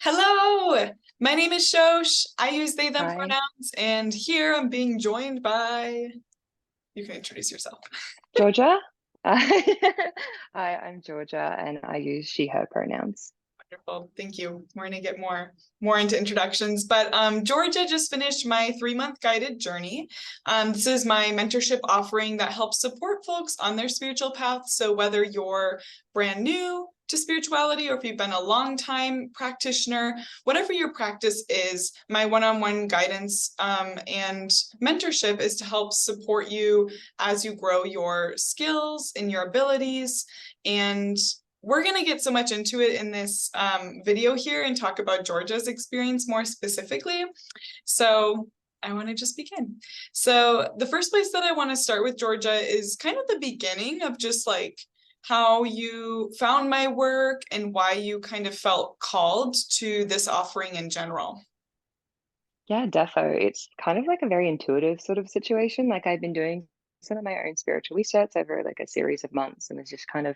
Hello, my name is Shosh. I use they, them Hi, pronouns, and here I'm being joined by, you can introduce yourself. Georgia. Hi, I'm Georgia, and I use she, her pronouns. Wonderful. Thank you. We're going to get more into introductions, but Georgia just finished my 3-month guided journey. This is my mentorship offering that helps support folks on their spiritual path. So whether you're brand new to spirituality or if you've been a long time practitioner, whatever your practice is, my one-on-one guidance and mentorship is to help support you as you grow your skills and your abilities. And we're going to get so much into it in this video here and talk about Georgia's experience more specifically. So I want to just begin. So the first place that I want to start with, Georgia, is kind of the beginning of just like how you found my work and why you kind of felt called to this offering in general. Yeah, defo. It's kind of like a very intuitive sort of situation. Like I've been doing some of my own spiritual research over like a series of months, and was just kind of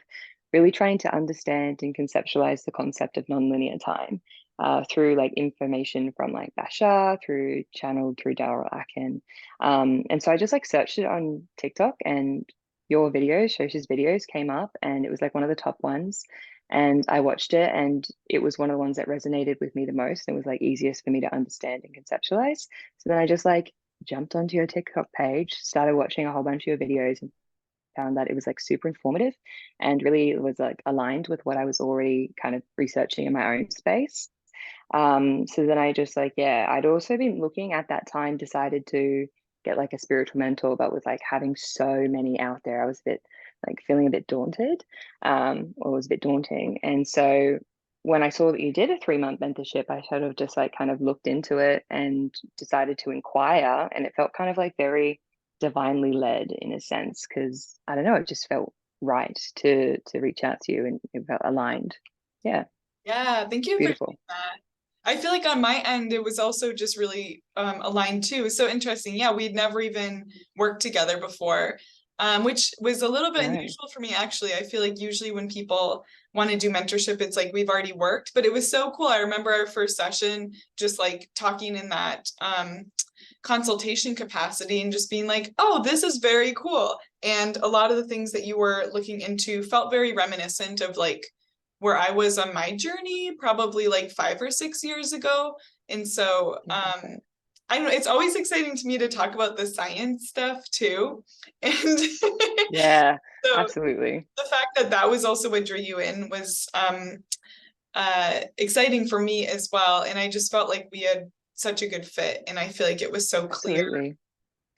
really trying to understand and conceptualize the concept of nonlinear time through like information from like Basha, through channeled through Daryl Akin. And so I just like searched it on TikTok, and your videos, Shosh's videos came up, and it was like one of the top ones. And I watched it, and it was one of the ones that resonated with me the most. It was like easiest for me to understand and conceptualize. So then I just like jumped onto your TikTok page, started watching a whole bunch of your videos, and found that it was like super informative and really was like aligned with what I was already kind of researching in my own space. So then I just like, yeah, I'd also been looking at that time, decided to get like a spiritual mentor, but with like having so many out there, I was a bit like feeling a bit daunted, or it was a bit daunting. And so when I saw that you did a 3-month mentorship, I sort of just like kind of looked into it and decided to inquire. And it felt kind of like very divinely led in a sense, because I don't know, it just felt right to reach out to you, and it felt aligned. Yeah, Yeah, thank you for beautiful. doing that. I feel like on my end, it was also just really aligned too. So interesting. Yeah, we'd never even worked together before, which was a little bit Right. unusual for me, actually. I feel like usually when people want to do mentorship, it's like we've already worked, but it was so cool. I remember our first session, just like talking in that consultation capacity and just being like, oh, this is very cool. And a lot of the things that you were looking into felt very reminiscent of like where I was on my journey, probably like 5 or 6 years ago. And so Yeah, perfect. I know it's always exciting to me to talk about the science stuff too. And Yeah, so absolutely. the fact that that was also what drew you in was exciting for me as well. And I just felt like we had such a good fit. And I feel like it was so clear Absolutely.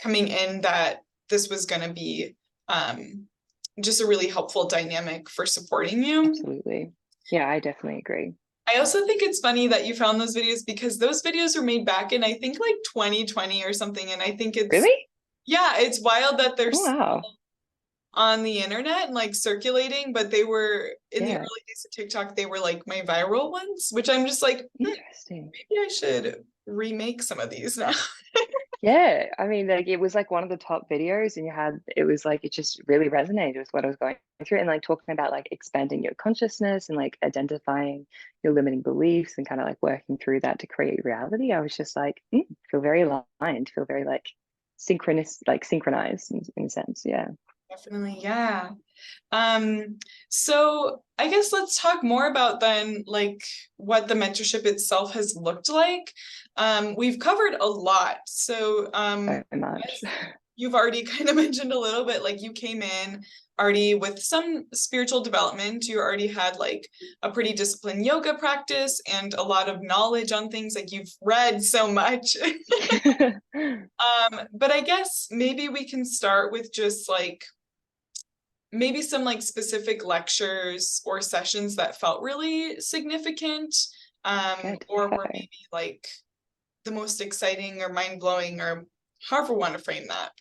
coming in that this was going to be just a really helpful dynamic for supporting you. Absolutely. Yeah, I definitely agree. I also think it's funny that you found those videos because those videos were made back in I think like 2020 or something. And I think it's, Really? yeah, it's wild that they're Oh, wow. on the internet and like circulating, but they were in the Yeah, early days of TikTok, they were like my viral ones, which I'm just like, interesting. maybe I should remake some of these now. Yeah, I mean, like it was like one of the top videos, and you had it was like it just really resonated with what I was going through, and like talking about like expanding your consciousness and like identifying your limiting beliefs and kind of like working through that to create reality. I was just like, feel very aligned, feel very like synchronized in a sense. Yeah. Definitely, yeah. Um, so I guess let's talk more about then like what the mentorship itself has looked like. We've covered a lot. So So much. as you've already kind of mentioned a little bit, like you came in already with some spiritual development. You already had like a pretty disciplined yoga practice and a lot of knowledge on things, like you've read so much. But I guess maybe we can start with just like maybe some like specific lectures or sessions that felt really significant, Yeah, or were defo. maybe like the most exciting or mind-blowing or however we want to frame that.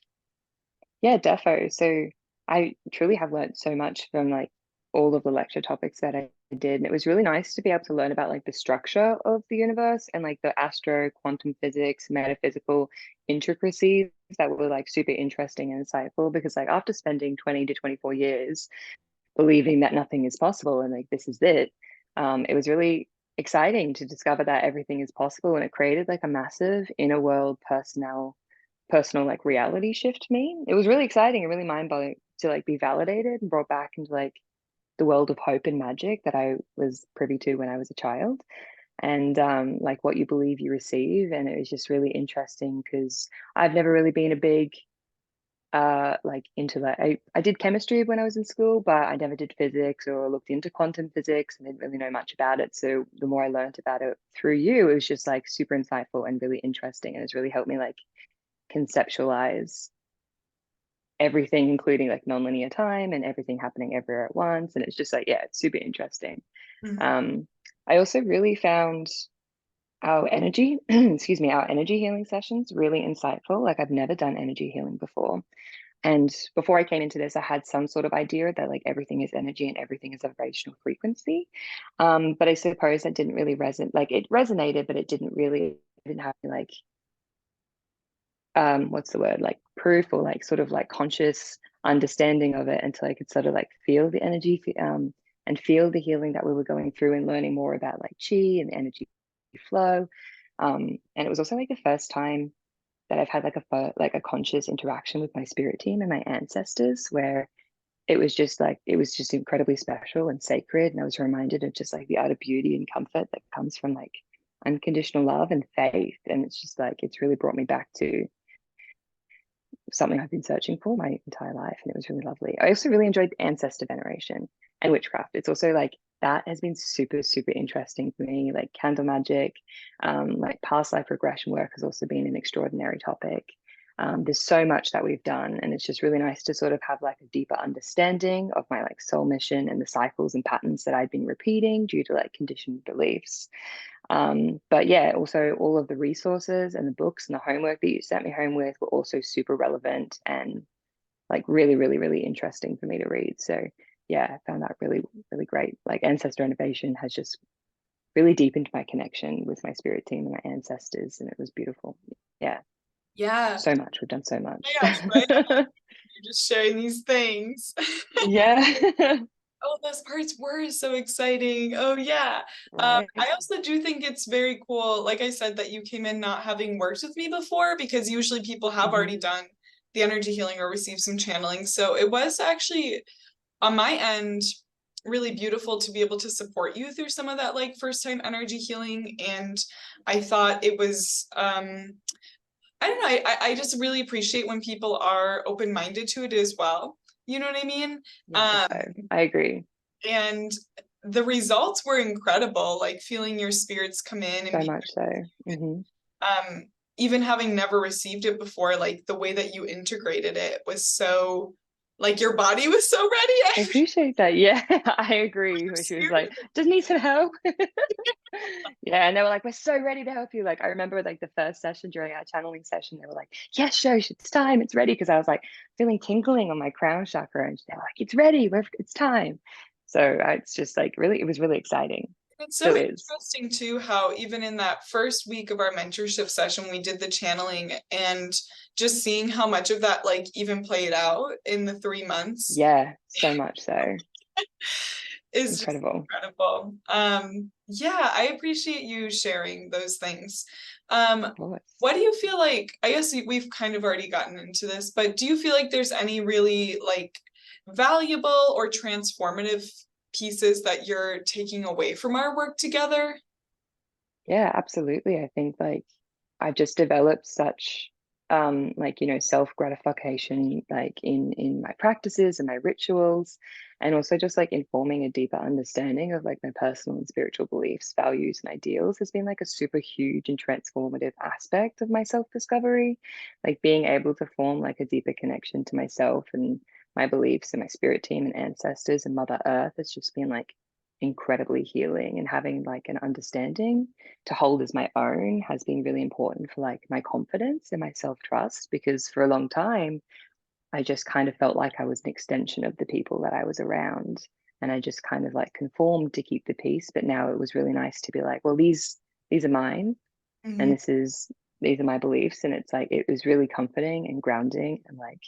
Yeah, defo. So I truly have learned so much from like all of the lecture topics that I did. And it was really nice to be able to learn about like the structure of the universe and like the astro, quantum physics, metaphysical intricacies that were like super interesting and insightful, because like after spending 20 to 24 years believing that nothing is possible and like this is it, it was really exciting to discover that everything is possible. And it created like a massive inner world personal like reality shift to me. It was really exciting and really mind-blowing to like be validated and brought back into like the world of hope and magic that I was privy to when I was a child. And like what you believe you receive. And it was just really interesting because I've never really been a big like into like I did chemistry when I was in school, but I never did physics or looked into quantum physics and didn't really know much about it. So the more I learned about it through you, it was just like super insightful and really interesting. And it's really helped me like conceptualize everything, including like nonlinear time and everything happening everywhere at once. And it's just like, yeah, it's super interesting. Mhm. I also really found our energy, excuse me, our energy healing sessions really insightful. Like I've never done energy healing before. And before I came into this, I had some sort of idea that like everything is energy and everything is a vibrational frequency. But I suppose that didn't really resonate, like it resonated, but it didn't really, I didn't have like what's the word, like proof or like sort of like conscious understanding of it until I could sort of like feel the energy and feel the healing that we were going through and learning more about like chi and energy flow. And it was also like the first time that I've had like a conscious interaction with my spirit team and my ancestors where it was just incredibly special and sacred. And I was reminded of just like the utter beauty and comfort that comes from like unconditional love and faith. And it's just like it's really brought me back to something I've been searching for my entire life, and it was really lovely. I also really enjoyed ancestor veneration and witchcraft. It's also like that has been super, super interesting for me. Like candle magic, like past life regression work has also been an extraordinary topic. There's so much that we've done, and it's just really nice to sort of have like a deeper understanding of my like soul mission and the cycles and patterns that I've been repeating due to like conditioned beliefs. But yeah, also all of the resources and the books and the homework that you sent me home with were also super relevant and like really, really, really interesting for me to read. So yeah, I found that really, really great. Like Ancestor Innovation has just really deepened my connection with my spirit team and my ancestors, and it was beautiful. Yeah, Yeah. so much. We've done so Oh much. my gosh, right? I'm like, you're just sharing these things. Yeah. Oh, those parts were so exciting. Oh, yeah. Right. I also do think it's very cool, like I said, that you came in not having worked with me before, because usually people have Mhm. already done the energy healing or received some channeling. So it was actually on my end really beautiful to be able to support you through some of that like first time energy healing. And I thought it was I don't know, I just really appreciate when people are open-minded to it as well. You know what I mean? Yeah, Um, so I agree. and the results were incredible, like feeling your spirits come in and So be much so. Hmm. even having never received it before, like the way that you integrated it was so like your body was so I ready. appreciate that. Yeah, I agree. Your Where she was spirit like, just need some help. Yeah, and they were like, we're so ready to help you. Like, I remember like the first session during our channeling session, they were like, yes, Shosh, it's time, it's ready. Because I was like feeling tingling on my crown chakra, and they were like, it's ready, it's time. So it's just like really, it was really exciting. It's so Still is. interesting too how even in that first week of our mentorship session we did the channeling, and just seeing how much of that like even played out in the 3 months Yeah, so much so. is just Incredible. incredible. Yeah, I appreciate you sharing those things. Of course. What do you feel like, I guess we've kind of already gotten into this, but do you feel like there's any really like valuable or transformative pieces that you're taking away from our work together? Yeah, absolutely. I think like I've just developed such like self gratification like in my practices and my rituals, and also just like informing a deeper understanding of like my personal and spiritual beliefs, values and ideals has been like a super huge and transformative aspect of my self discovery. Like being able to form like a deeper connection to myself and my beliefs and my spirit team and ancestors and Mother Earth has just been like incredibly healing, and having like an understanding to hold as my own has been really important for like my confidence and my self-trust, because for a long time I just kind of felt like I was an extension of the people that I was around, and I just kind of like conformed to keep the peace. But now it was really nice to be like, well, these are mine, and Mhm. these are my beliefs. And it's like it was really comforting and grounding, and like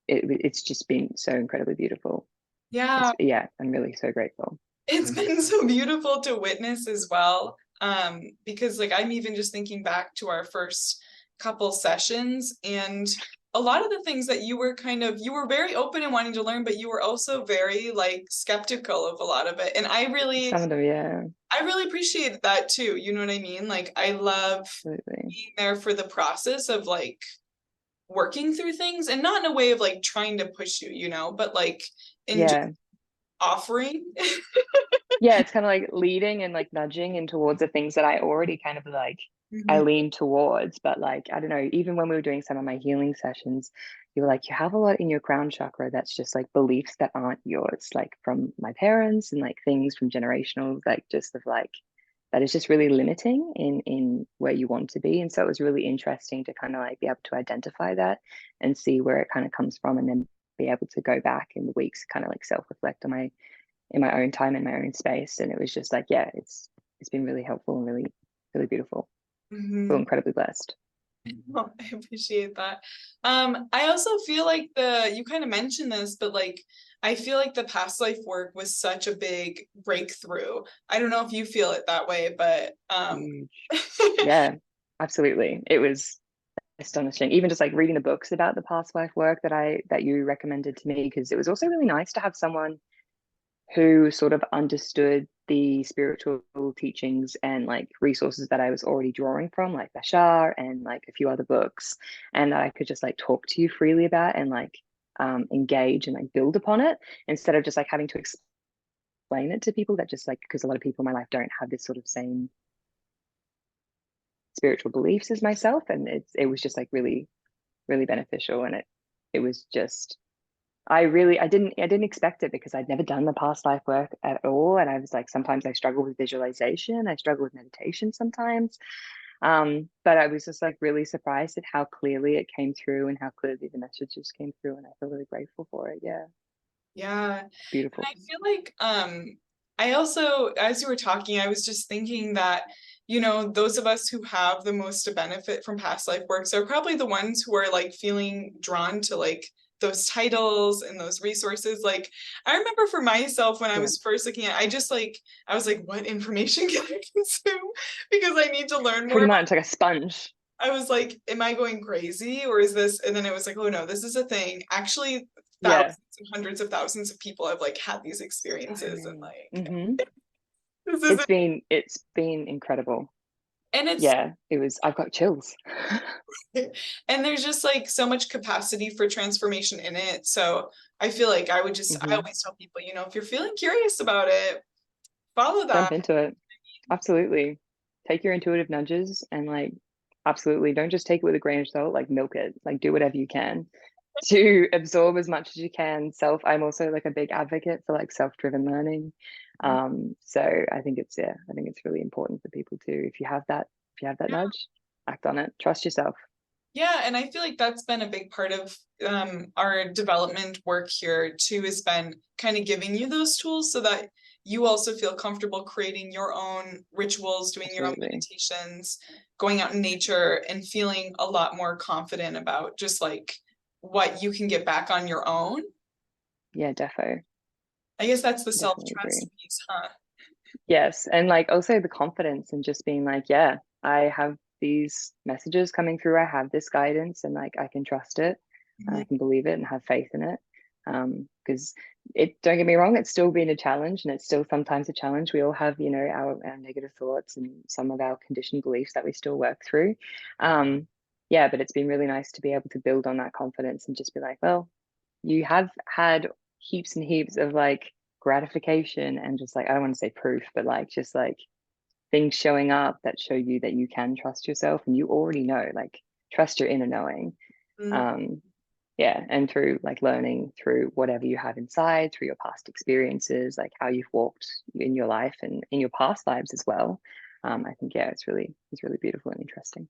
it's just been so incredibly beautiful. Yeah, It's, yeah, I'm really so grateful. It's been so beautiful to witness as well. Because like I'm even just thinking back to our first couple sessions, and a lot of the things that you were you were very open and wanting to learn, but you were also very like skeptical of a lot of it. And Some of them, yeah, I really appreciate that too. You know what I mean? Like I love absolutely. being there for the process of like working through things, and not in a way of like trying to push you, but like in just Yeah. offering. Yeah, it's kind of like leading and like nudging in towards the things that I already kind of like I Mhm. lean towards. But like, I don't know, even when we were doing some of my healing sessions, you were like, you have a lot in your crown chakra that's just like beliefs that aren't yours, like from my parents and like things from generational, like just of like that is just really limiting in where you want to be. And so it was really interesting to kind of like be able to identify that and see where it kind of comes from, and then be able to go back in the weeks, kind of like self-reflect on my in my own time in my own space. And it was just like, yeah, it's been really helpful and really, really beautiful. Feel Mhm. incredibly blessed. Well, I appreciate that. I also feel like you kind of mentioned this, but like I feel like the past life work was such a big breakthrough. I don't know if you feel it that way, but Huge. Yeah, absolutely. It was astonishing. Even just like reading the books about the past life work that you recommended to me, because it was also really nice to have someone who sort of understood the spiritual teachings and like resources that I was already drawing from, like Bashar and like a few other books, and that I could just like talk to you freely about and like engage and like build upon it, instead of just like having to explain it to people that just like, because a lot of people in my life don't have this sort of same spiritual beliefs as myself. And it was just like really, really beneficial. And it was just I didn't expect it, because I'd never done the past life work at all. And I was like, sometimes I struggle with visualization, I struggle with meditation sometimes. But I was just like really surprised at how clearly it came through and how clearly the messages came through. And I feel really grateful for it. Yeah, yeah. And beautiful. I feel like I also, as you were talking, I was just thinking that, those of us who have the most to benefit from past life works are probably the ones who are like feeling drawn to like those titles and those resources. Like I remember for myself when I Yeah, was first looking at, I was like, what information can I consume? Because I need to learn more pretty about. much like a sponge. I was like, am I going crazy or is this? And then it was like, oh no, this is a thing. Actually, Yeah, thousands and hundreds of thousands of people have like had these so experiences, and many. like this is It's been incredible. and it's Yeah, I've got chills. and there's just like so much capacity for transformation in it. So I feel like I Hmm. always tell people, if you're feeling curious about it, follow Jump that. into it. Absolutely. Take your intuitive nudges and like absolutely don't just take it with a grain of salt, like milk it. Like do whatever you can to absorb as much as you can. I'm also like a big advocate for like self-driven learning. So I think it's really important for people to, if you have that nudge, act on it. Trust yourself. Yeah, and I feel like that's been a big part of our development work here too, has been kind of giving you those tools so that you also feel comfortable creating your own rituals, doing your own Absolutely. meditations, going out in nature, and feeling a lot more confident about just like what you can get back on your own. Yeah, defo. I guess that's the Definitely self-trust agree. piece, huh? Yes. And like also the confidence and just being like, yeah, I have these messages coming through. I have this guidance and like I can trust it and I Mhm. can believe it and have faith in it. Because don't get me wrong, it's still been a challenge and it's still sometimes a challenge. We all have, our negative thoughts and some of our conditioned beliefs that we still work through. Yeah, but it's been really nice to be able to build on that confidence and just be like, well, you have had heaps and heaps of like gratification and just like I don't want to say proof, but like just like things showing up that show you that you can trust yourself and you already know, like trust your inner knowing. Mhm. Um, yeah, and through like learning through whatever you have inside, through your past experiences, like how you've walked in your life and in your past lives as well. I think yeah, it's really beautiful and interesting.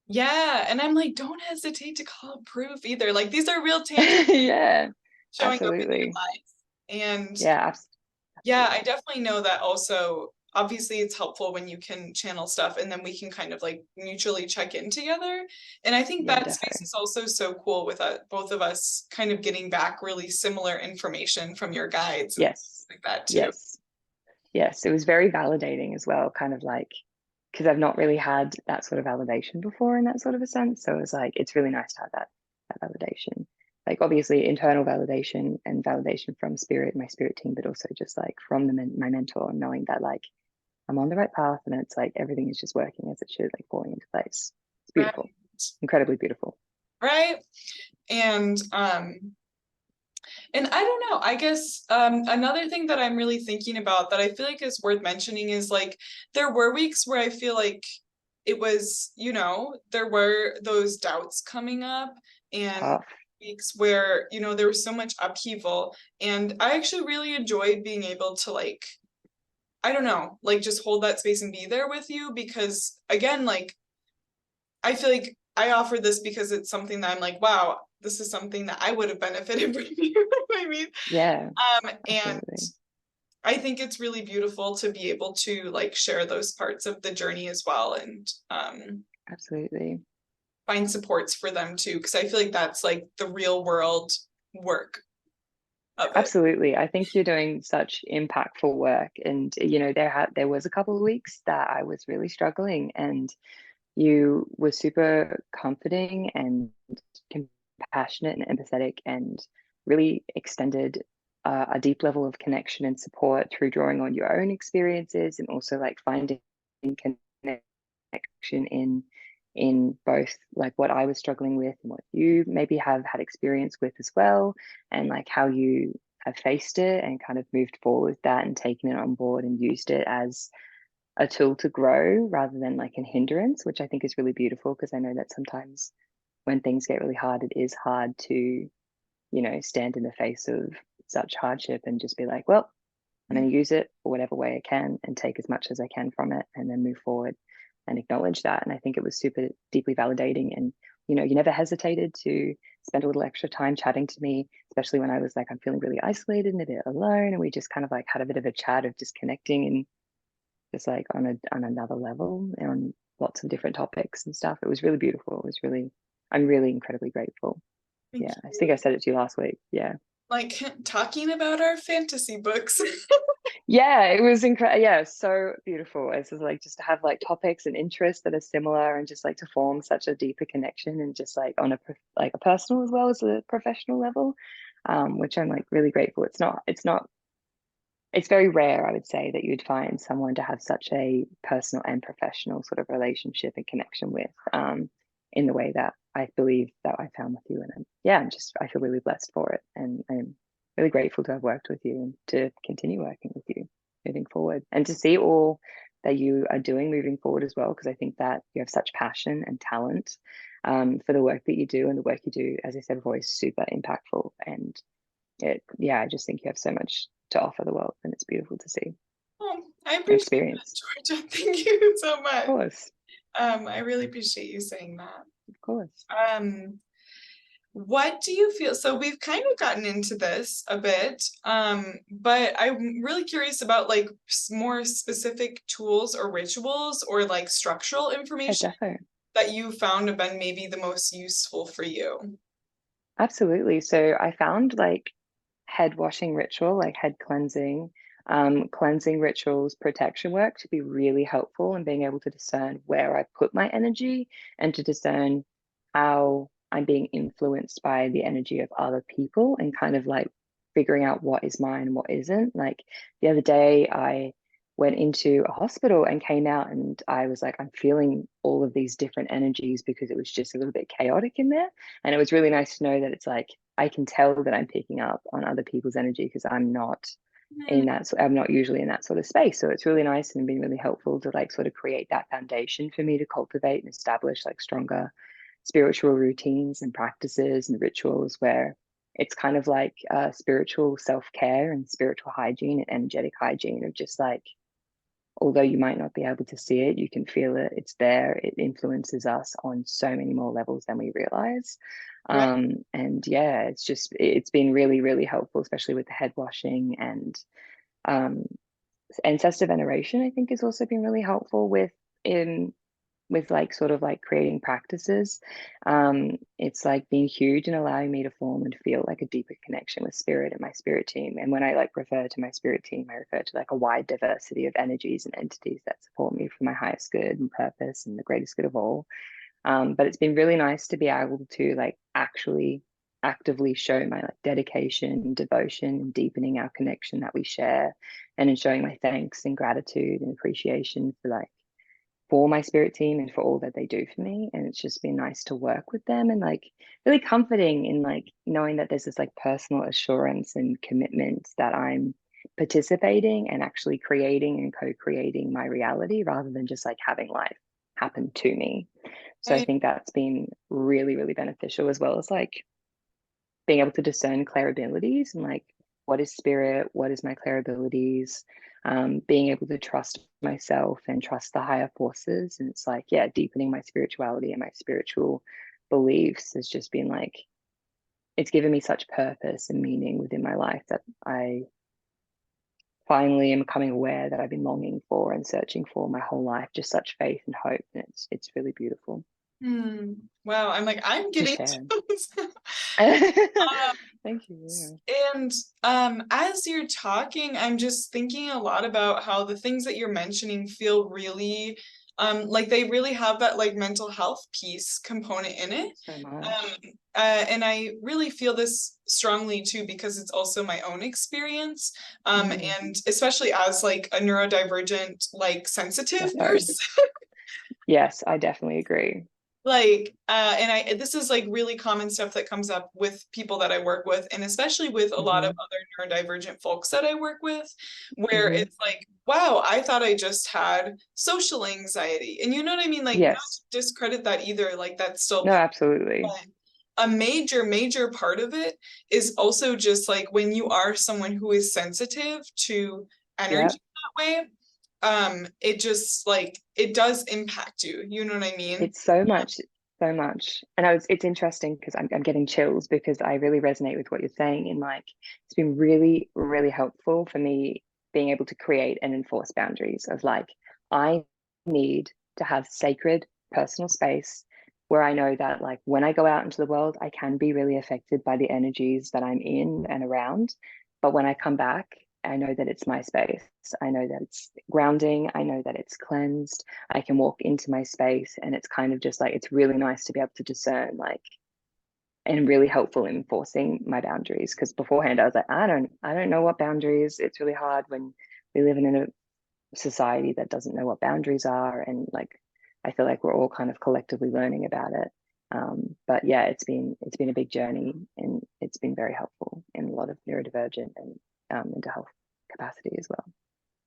Yeah, and I'm like, don't hesitate to call it proof either. Like these are real tangible Yeah, showing up in your absolutely. life. And Yeah, yeah, I absolutely. definitely know that also. Obviously, it's helpful when you can channel stuff and then we can kind of like mutually check in together. And I think Yeah, that space defo. is also so cool with both of us kind of getting back really similar information from your guides and Yes. things like that too. Yes. yes, it was very validating as well, kind of like, because I've not really had that sort of validation before in that sort of a sense. So it's like, it's really nice to have that validation. Like obviously internal validation and validation from spirit, my spirit team, but also just like from my mentor, and knowing that like I'm on the right path and it's like everything is just working as it should, like falling into place. It's Right. beautiful, incredibly beautiful. Right. And I don't know, I guess another thing that I'm really thinking about that I feel like is worth mentioning is like there were weeks where I feel like it was, you know, there were those doubts coming up, and Tough. weeks where, you know, there was so much upheaval. And I actually really enjoyed being able to like, I don't know, like just hold that space and be there with you, because again, like I feel like I offer this because it's something that I'm like, wow, this is something that I would have benefited from you. I mean, Yeah, and absolutely. I think it's really beautiful to be able to like share those parts of the journey as well, and Absolutely. find supports for them too, because I feel like that's like the real world work of it. Absolutely. I think you're doing such impactful work. And, you know, there was a couple of weeks that I was really struggling, and you were super comforting and compassionate and empathetic, and really extended a deep level of connection and support through drawing on your own experiences, and also like finding connection in both like what I was struggling with and what you maybe have had experience with as well, and like how you have faced it and kind of moved forward with that and taken it on board and used it as a tool to grow rather than like an hindrance, which I think is really beautiful, because I know that sometimes when things get really hard, it is hard to, you know, stand in the face of such hardship and just be like, well, I'm going to use it for whatever way I can and take as much as I can from it and then move forward and acknowledge that. And I think it was super deeply validating. And, you know, you never hesitated to spend a little extra time chatting to me, especially when I was like, I'm feeling really isolated and a bit alone. And we just kind of like had a bit of a chat of just connecting and just like on another level on lots of different topics and stuff. It was really beautiful. It was really, I'm really incredibly grateful. Thank Yeah, I think you. I said it to you last week. Yeah. Like talking about our fantasy books. Yeah, it was incredible. Yeah, so beautiful. It's just like just to have like topics and interests that are similar, and just like to form such a deeper connection, and just like on like a personal as well as a professional level, which I'm like really grateful. It's very rare, I would say, that you'd find someone to have such a personal and professional sort of relationship and connection with, in the way that I believe that I found with you. And I feel really blessed for it. And I'm really grateful to have worked with you and to continue working with you moving forward, and to see all that you are doing moving forward as well, because I think that you have such passion and talent, for the work that you do. And the work you do, as I said before, is super impactful. And I just think you have so much to offer the world, and it's beautiful to see Oh, I and appreciate experience. that, Georgia. Thank you so Of much. course, I really appreciate you saying that. of course. Um, what do you feel? So we've kind of gotten into this a bit, but I'm really curious about like more specific tools or rituals or like structural Yeah, information defo. that you found have been maybe the most useful for you. Absolutely. So I found like head washing ritual, like head cleansing, cleansing rituals, protection work to be really helpful in being able to discern where I put my energy, and to discern how I'm being influenced by the energy of other people, and kind of like figuring out what is mine and what isn't. Like the other day, I went into a hospital and came out, and I was like, I'm feeling all of these different energies because it was just a little bit chaotic in there. And it was really nice to know that it's like, I can tell that I'm picking up on other people's energy, because Hmm. I'm not usually in that sort of space. So it's really nice and been really helpful to like sort of create that foundation for me to cultivate and establish like stronger spiritual routines and practices and rituals, where it's kind of like spiritual self-care and spiritual hygiene and energetic hygiene of just like, although you might not be able to see it, you can feel it. It's there. It influences us on so many more levels than we realize. Right. And yeah, it's been really, really helpful, especially with the head washing. And um, ancestor veneration, I think, has also been really helpful with in with like sort of like creating practices, it's like been huge in allowing me to form and feel like a deeper connection with spirit and my spirit team. And when I like refer to my spirit team, I refer to like a wide diversity of energies and entities that support me for my highest good and purpose and the greatest good of all. But it's been really nice to be able to like actually actively show my like dedication and devotion and deepening our connection that we share, and in showing my thanks and gratitude and appreciation for like for my spirit team and for all that they do for me. And it's just been nice to work with them, and like really comforting in like knowing that there's this like personal assurance and commitment that I'm participating and actually creating and co-creating my reality rather than just like having life happen to me. So I Right. think that's been really, really beneficial, as well as like being able to discern clair abilities and like what is spirit, what is my clair abilities, being able to trust myself and trust the higher forces. And it's like, yeah, deepening my spirituality and my spiritual beliefs has just been like, it's given me such purpose and meaning within my life that I finally am becoming aware that I've been longing for and searching for my whole life, just such faith and hope. And it's really beautiful Wow, I'm like, I'm to getting share. those. Thank you. And as you're talking, I'm just thinking a lot about how the things that you're mentioning feel really like they really have that like mental health piece component in it. So much. And I really feel this strongly too because it's also my own experience. Mm, And especially as like a neurodivergent, like sensitive defo. nurse. Yes, I definitely agree. Like and I this is like really common stuff that comes up with people that I work with, and especially with a lot of Hmm. other neurodivergent folks that I work with, where Hmm. it's like, wow, I thought I just had social anxiety, and you know what I mean, like not to Yes. discredit that either, like that's still No, part, absolutely. but a major part of it is also just like when you are someone who is sensitive to Yeah. energy that way, it just like it does impact you, you know what I mean? It's so much, so much. And it's interesting because I'm getting chills because I really resonate with what you're saying. And like, it's been really, really helpful for me being able to create and enforce boundaries of like, I need to have sacred personal space where I know that like when I go out into the world, I can be really affected by the energies that I'm in and around. But when I come back, I know that it's my space. I know that it's grounding. I know that it's cleansed. I can walk into my space, and it's kind of just like it's really nice to be able to discern like, and really helpful in enforcing my boundaries, because beforehand I was like, I don't know what boundaries. It's really hard when we live in a society that doesn't know what boundaries are, and like I feel like we're all kind of collectively learning about it. But yeah, it's been a big journey, and it's been very helpful in a lot of neurodivergent and mental health capacity as well.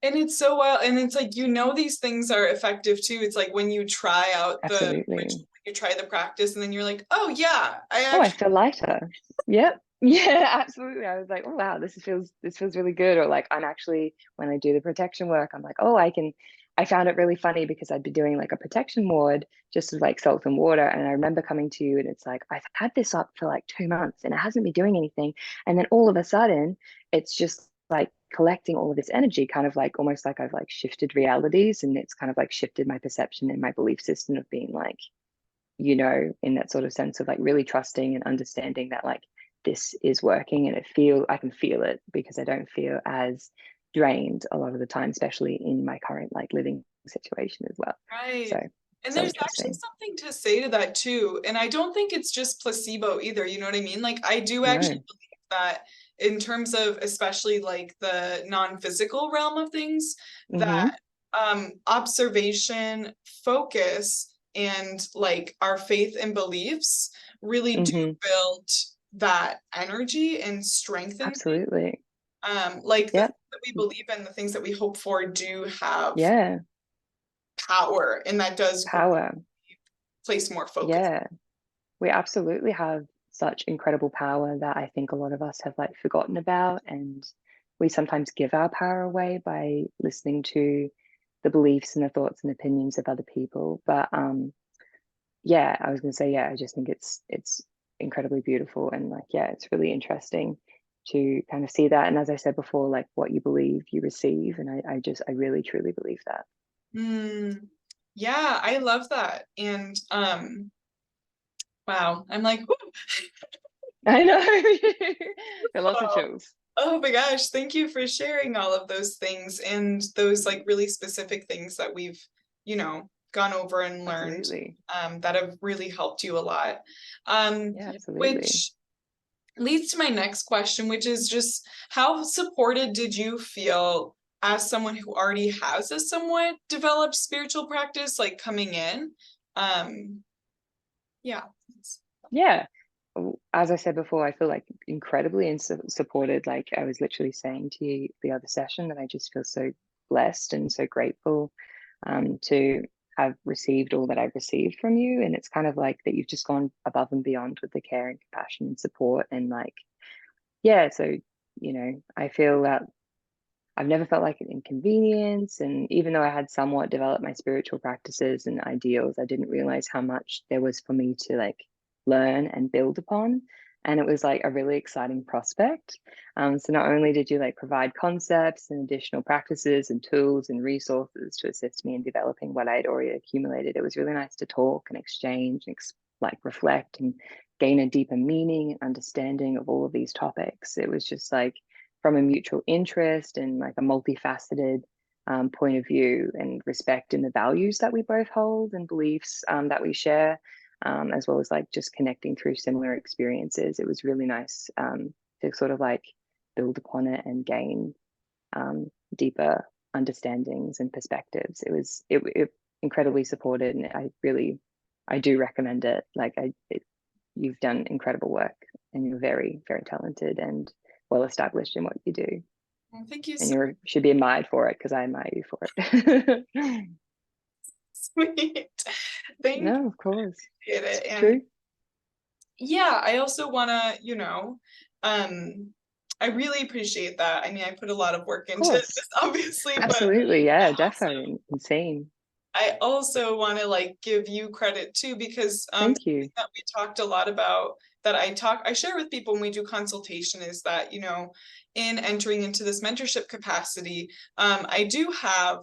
And it's so wild. And it's like, you know, these things are effective too. It's like when you try out the ritual, Absolutely. you try the practice, and then you're like, oh yeah, I Oh, I actually, feel lighter. Yep. Yeah, absolutely. I was like, oh wow, this feels really good. Or like I'm actually, when I do the protection work, I'm like, oh, I found it really funny because I'd be doing like a protection ward just with like salt and water. And I remember coming to you and it's like, I've had this up for like 2 months and it hasn't been doing anything. And then all of a sudden it's just like collecting all of this energy, kind of like almost like I've like shifted realities, and it's kind of like shifted my perception and my belief system of being like, in that sort of sense of like really trusting and understanding that like this is working, and I can feel it because I don't feel as drained a lot of the time, especially in my current like living situation as well. right. So And so there's actually interesting. something to say to that too. And I don't think it's just placebo either. You know what I mean? Like, I do actually No. believe that in terms of especially like the non-physical realm of things, Mm-hmm. that observation, focus, and like our faith and beliefs really do Mm-hmm. build that energy and strengthen things. Absolutely. Like the things Yep. that we believe in, the things that we hope for do have Yeah. power, and that does Power. place more focus. Yeah. We absolutely have such incredible power that I think a lot of us have like forgotten about, and we sometimes give our power away by listening to the beliefs and the thoughts and opinions of other people. But yeah, I was going to say, yeah, I just think it's incredibly beautiful, and like, yeah, it's really interesting to kind of see that. And as I said before, like what you believe you receive, and I really truly believe that. Mm. Yeah, I love that. And wow, I'm like, whoo. I know. Got lots of chills. Oh my gosh, thank you for sharing all of those things and those like really specific things that we've, gone over and learned Absolutely. that have really helped you a lot. Um, Yeah, absolutely. which leads to my next question, which is just how supported did you feel as someone who already has a somewhat developed spiritual practice, like coming in? Um, yeah. Yeah. As I said before, I feel like incredibly supported. Like I was literally saying to you the other session that I just feel so blessed and so grateful to have received all that I've received from you. And it's kind of like that you've just gone above and beyond with the care and compassion and support. And like, yeah, so, I feel that I've never felt like an inconvenience. And even though I had somewhat developed my spiritual practices and ideals, I didn't realize how much there was for me to like learn and build upon. And it was like a really exciting prospect. So not only did you like provide concepts and additional practices and tools and resources to assist me in developing what I'd already accumulated, it was really nice to talk and exchange and like reflect and gain a deeper meaning and understanding of all of these topics. It was just like from a mutual interest and like a multifaceted point of view and respect in the values that we both hold and beliefs that we share, as well as like just connecting through similar experiences. It was really nice to sort of like build upon it and gain deeper understandings and perspectives. It incredibly supported, and I do recommend it. Like you've done incredible work, and you're very, very talented and well established in what you do. Well, thank you And so you should be admired for it because I admire you for it. sweet. Thank No, of course. you. Appreciate it. It's And true. yeah, I also want to, I really appreciate that. I mean, I put a lot of work Of into this, course. obviously, but Absolutely. Yeah, also defo. Insane. I also want to like give you credit too, because Thank something you. that we talked a lot about that I share with people when we do consultation is that, in entering into this mentorship capacity, I do have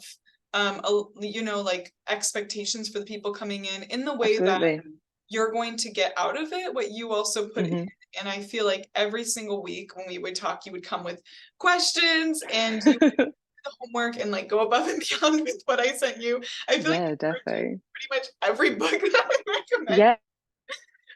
like expectations for the people coming in the way that Absolutely. you're going to get out of it what you also put in. Hmm. And I feel like every single week when we would talk, you would come with questions and you the homework and like go above and beyond with what I sent you. I feel like Yeah, you've read defo. pretty much every book that I recommend, Yeah.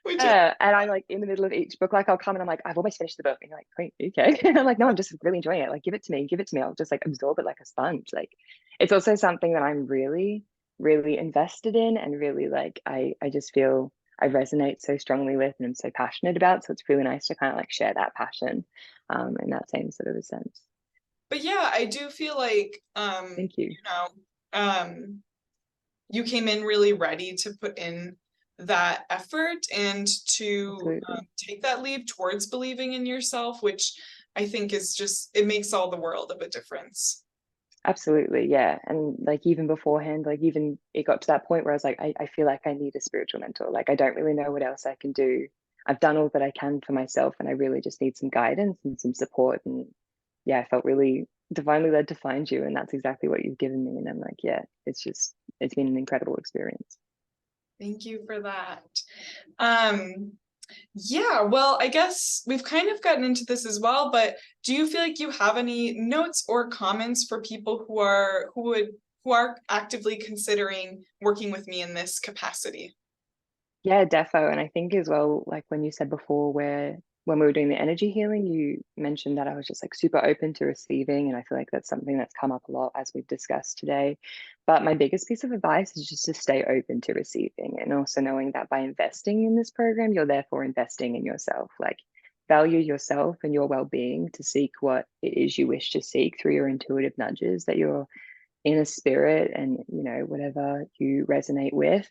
which is Yeah, and I'm like in the middle of each book, like I'll come and I'm like, I've almost finished the book, and you're like, great, okay. And I'm like, no, I'm just really enjoying it. Like, give it to me, give it to me. I'll just like absorb it like a sponge. Like, it's also something that I'm really, really invested in, and really like I just feel I resonate so strongly with, and I'm so passionate about. So it's really nice to kind of like share that passion, in that same sort of a sense. but yeah, I do feel like Thank you. you came in really ready to put in that effort and to Absolutely. take that leap towards believing in yourself, which I think is just it makes all the world of a difference. Absolutely, yeah. And like even beforehand, like even it got to that point where I was like, I feel like I need a spiritual mentor. Like I don't really know what else I can do. I've done all that I can for myself, and I really just need some guidance and some support. And yeah, I felt really divinely led to find you, and that's exactly what you've given me. And I'm like, yeah, it's been an incredible experience. Thank you for that. Um, Yeah, well, I guess we've kind of gotten into this as well, but do you feel like you have any notes or comments for people who are actively considering working with me in this capacity? Yeah, defo. And I think as well, like when you said before, where when we were doing the energy healing, you mentioned that I was just like super open to receiving. And I feel like that's something that's come up a lot as we've discussed today. But my biggest piece of advice is just to stay open to receiving, and also knowing that by investing in this program, you're therefore investing in yourself. Like value yourself and your well-being to seek what it is you wish to seek through your intuitive nudges that you're inner spirit, and whatever you resonate with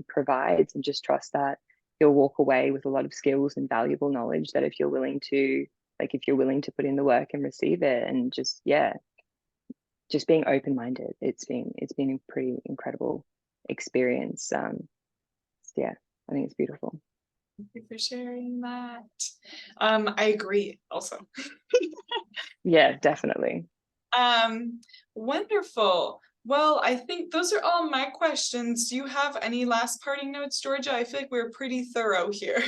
provides, and just trust that you'll walk away with a lot of skills and valuable knowledge that if you're willing to put in the work and receive it, and just yeah, just being open-minded. It's been a pretty incredible experience. Yeah, I think it's beautiful. Thank you for sharing that. I agree also. Yeah, definitely. Um, Wonderful. Well, I think those are all my questions. Do you have any last parting notes, Georgia? I feel like we're pretty thorough here.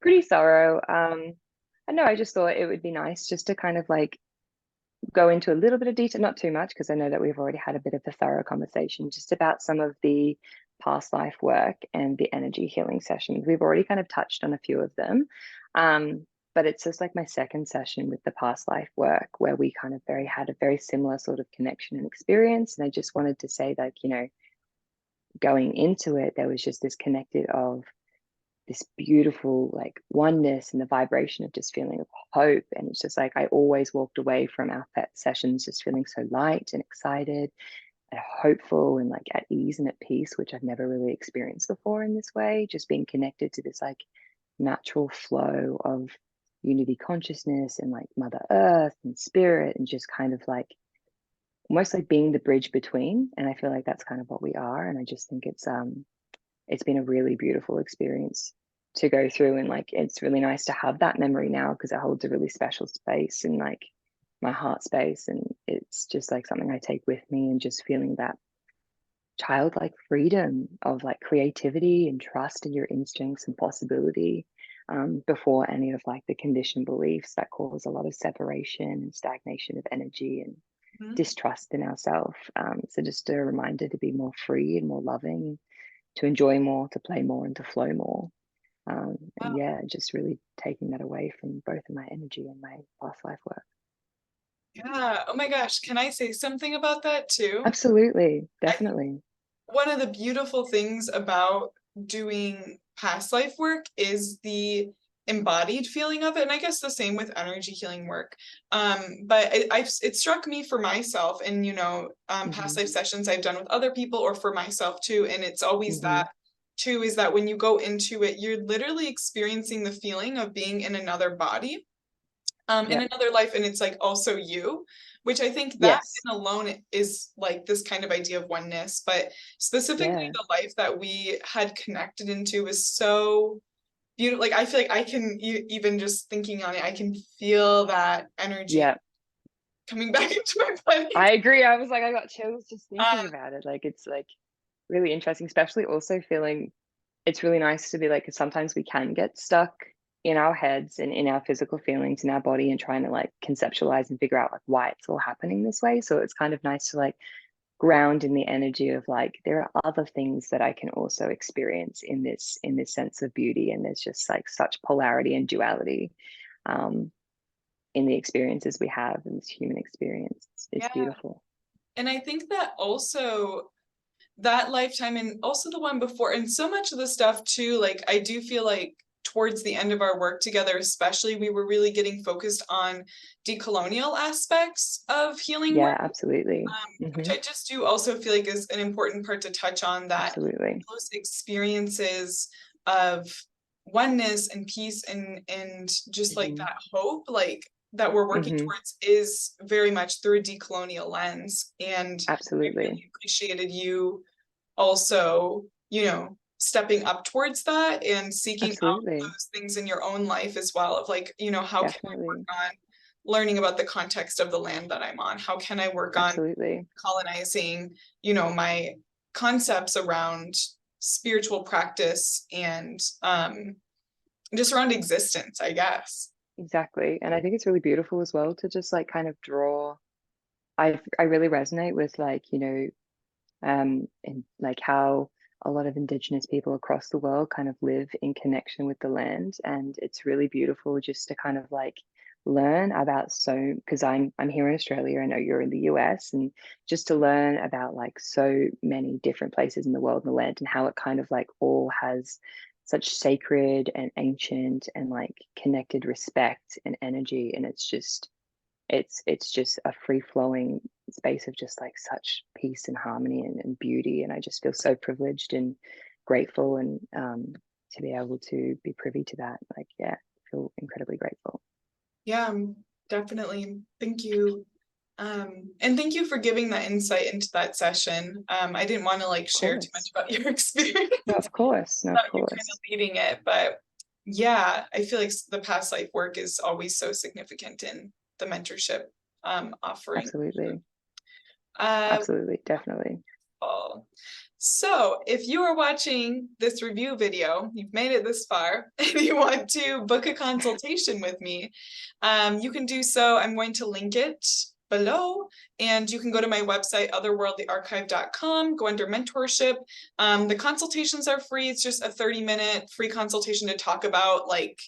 Pretty thorough. I know I just thought it would be nice just to kind of like go into a little bit of detail, not too much, because I know that we've already had a bit of a thorough conversation just about some of the past life work and the energy healing sessions. We've already kind of touched on a few of them. But it's just like my second session with the past life work where we kind of had a very similar sort of connection and experience. And I just wanted to say that, you know, going into it, there was just this connected of this beautiful like oneness and the vibration of just feeling of hope. And it's just like I always walked away from our pet sessions just feeling so light and excited and hopeful and like at ease and at peace, which I've never really experienced before in this way. Just being connected to this like natural flow of unity consciousness and like Mother Earth and spirit, and just kind of like almost like being the bridge between. And I feel like that's kind of what we are. And I just think it's been a really beautiful experience to go through, and like it's really nice to have that memory now because it holds a really special space in like my heart space, and it's just like something I take with me, and just feeling that childlike freedom of like creativity and trust in your instincts and possibility, before any of like the conditioned beliefs that cause a lot of separation and stagnation of energy and Mhm. distrust in ourselves. So just a reminder to be more free and more loving, to enjoy more, to play more, and to flow more. And Wow. yeah, just really taking that away from both of my energy and my past life work. Yeah. Oh my gosh. Can I say something about that too? Absolutely, I think definitely. one of the beautiful things about doing past life work is the embodied feeling of it, and I guess the same with energy healing work. But it struck me for myself, and past Hmm. life sessions I've done with other people or for myself too, and it's always Hmm. that too, is that when you go into it, you're literally experiencing the feeling of being in another body, in Yeah. another life, and it's like also you, which I think that Yes. in alone is like this kind of idea of oneness. But specifically Yeah. the life that we had connected into was so beautiful. Like I feel like I can even just thinking on it, I can feel that energy Yeah. coming back into my body. I agree. I was like, I got chills just thinking um, about it. Like, it's like really interesting, especially also feeling it's really nice to be like, 'cause sometimes we can get stuck in our heads and in our physical feelings in our body and trying to like conceptualize and figure out like why it's all happening this way. So it's kind of nice to like ground in the energy of like there are other things that I can also experience in this sense of beauty, and there's just like such polarity and duality, um, in the experiences we have in this human experience. It's yeah, beautiful. and I think that also that lifetime and also the one before, and so much of the stuff too, like I do feel like towards the end of our work together especially, we were really getting focused on decolonial aspects of healing Yeah, work, absolutely. which Hmm. I just do also feel like is an important part to touch on, that Absolutely. those experiences of oneness and peace and just like Hmm. that hope, like that we're working Hmm. towards, is very much through a decolonial lens. And I Absolutely. really appreciated you also, stepping up towards that and seeking out Absolutely. those things in your own life as well, of like, how can I work Definitely. on learning about the context of the land that I'm on? How can I work on Absolutely. colonizing, my concepts around spiritual practice and just around existence, I guess. Exactly. And I think it's really beautiful as well to just like kind of draw. I really resonate with like, you know, and like how a lot of indigenous people across the world kind of live in connection with the land. And it's really beautiful just to kind of like learn about, so because I'm here in Australia, I know you're in the US, and just to learn about like so many different places in the world and the land, and how it kind of like all has such sacred and ancient and like connected respect and energy. And it's just a free flowing space of just like such peace and harmony and beauty. And I just feel so privileged and grateful, and to be able to be privy to that, like, yeah, I feel incredibly grateful. Yeah, definitely. Thank you. And thank you for giving that insight into that session. I didn't want to like Of share too much course. about your experience No, of course. No, of without you kind of course. leading it, but yeah, I feel like the past life work is always so significant in the mentorship offering. Absolutely. Absolutely, definitely. Wonderful. So if you are watching this review video, you've made it this far, and you want to book a consultation with me, you can do so. I'm going to link it below, and you can go to my website, otherworldlyarchive.com, go under mentorship. The consultations are free. It's just a 30-minute free consultation to talk about like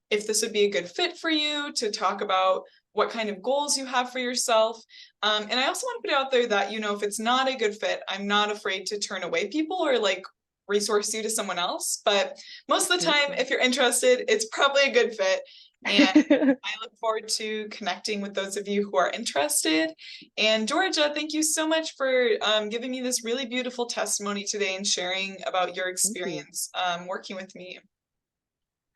if this would be a good fit for you, to talk about what kind of goals you have for yourself. And I also want to put out there that, you know, if it's not a good fit, I'm not afraid to turn away people or like resource you to someone else. But most of the time, if you're interested, it's probably a good fit. And I look forward to connecting with those of you who are interested. And Georgia, thank you so much for giving me this really beautiful testimony today and sharing about your experience working with me.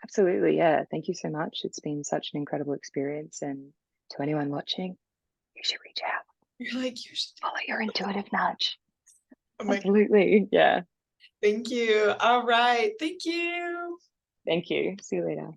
Absolutely, yeah. Thank you so much. It's been such an incredible experience. And to anyone watching, you should reach out. You're like, you should follow your intuitive nudge. Oh my Absolutely, yeah. Thank you. All right. Thank you. Thank you. See you later.